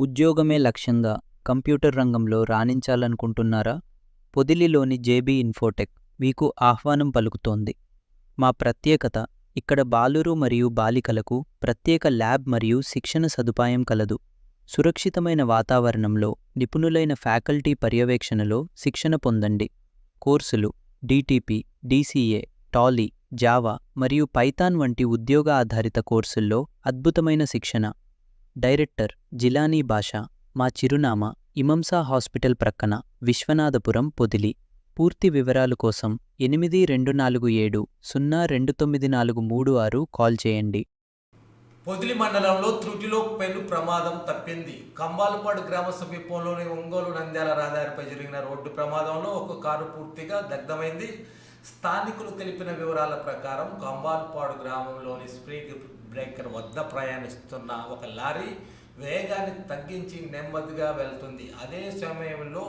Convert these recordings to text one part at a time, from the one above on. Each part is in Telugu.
ఉద్యోగమే లక్ష్యంగా కంప్యూటర్ రంగంలో రాణించాలనుకుంటున్నారా? పొదిలిలోని జేబీ ఇన్ఫోటెక్ మీకు ఆహ్వానం పలుకుతోంది. మా ప్రత్యేకత, ఇక్కడ బాలురు మరియు బాలికలకు ప్రత్యేక ల్యాబ్ మరియు శిక్షణ సదుపాయం కలదు. సురక్షితమైన వాతావరణంలో నిపుణులైన ఫ్యాకల్టీ పర్యవేక్షణలో శిక్షణ పొందండి. కోర్సులు డిటిపి, డిసిఏ, టాలీ, జావా మరియు పైథాన్ వంటి ఉద్యోగ ఆధారిత కోర్సుల్లో అద్భుతమైన శిక్షణ. డైరెక్టర్ జిలానీ బాషా. మా చిరునామా ఇమంసా హాస్పిటల్ ప్రక్కన, విశ్వనాథపురం, పొదిలి. పూర్తి వివరాలు కోసం 8247 029436 కాల్ చేయండి. పొదిలి మండలంలో త్రుటిలో పెను ప్రమాదం తప్పింది. కంబాలపాడు గ్రామ సమీపంలోని ఒంగోలు నంద్యాల రహదారిపై జరిగిన రోడ్డు ప్రమాదంలో ఒక కారు పూర్తిగా దగ్ధమైంది. స్థానికులు తెలిపిన వివరాల ప్రకారం కంబాలపాడు గ్రామంలోని స్పీడ్ బ్రేకర్ వద్ద ప్రయాణిస్తున్న ఒక లారీ వేగాన్ని తగ్గించి నెమ్మదిగా వెళ్తుంది. అదే సమయంలో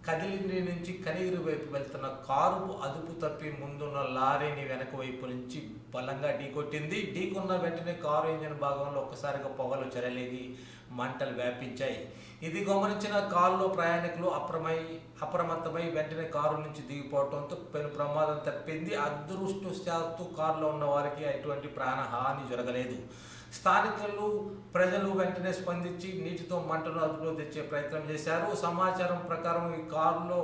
కదిలి నుంచి కనిగిరి వైపు వెళ్తున్న కారు అదుపు తప్పి ముందున్న లారీని వెనక వైపు నుంచి బలంగా ఢీకొట్టింది. ఢీకొన్న వెంటనే కారు ఇంజిన్ భాగంలో ఒక్కసారిగా పొగలు చెరలేగి మంటలు వ్యాపించాయి. ఇది గమనించిన కారులో ప్రయాణికులు అప్రమత్తమై వెంటనే కారు నుంచి దిగిపోవడంతో పెను ప్రమాదం తప్పింది. అదృష్టవశాత్తు కారులో ఉన్న వారికి ఎటువంటి ప్రాణహాని జరగలేదు. స్థానికులు, ప్రజలు వెంటనే స్పందించి నీటితో మంటను అదుపులో తెచ్చే ప్రయత్నం చేశారు. సమాచారం ప్రకారం ఈ కారులో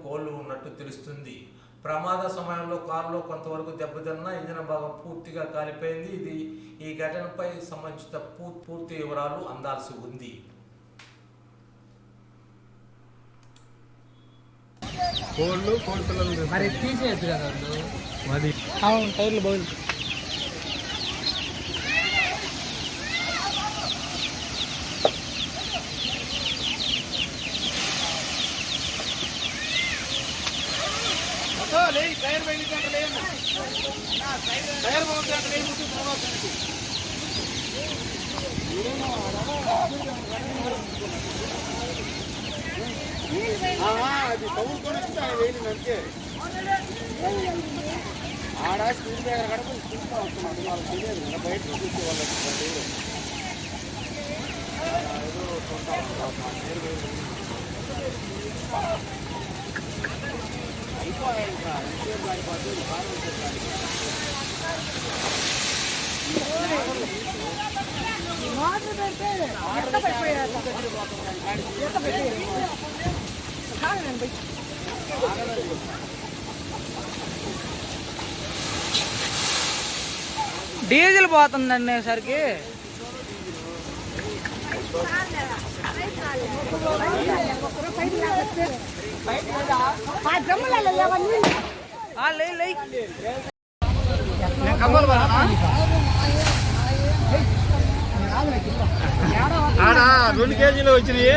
కోళ్ళు ఉన్నట్టు తెలుస్తుంది. ప్రమాద సమయంలో కారులో కొంతవరకు దెబ్బతిన్న ఇంజన్ భాగం పూర్తిగా కాలిపోయింది. ఈ ఘటనపై సంబంధించిన పూర్తి వివరాలు అందాల్సి ఉంది. కోడి పిల్లలు మరి తీసేయచ్చు కదా మరి అవును టైర్లు బాగుంది. టైర్ అది తవ్వుకొని అంతే ఆడ స్పీడ్ దగ్గర కడప చూస్తూ వస్తున్నాడు. వాళ్ళకి తెలియదు కదా, బయట చూసే వాళ్ళకి అయిపోయాయి. డీజిల్ పోతుందండి సరికి. ఆడ 2 కేజీలు వచ్చినాయి.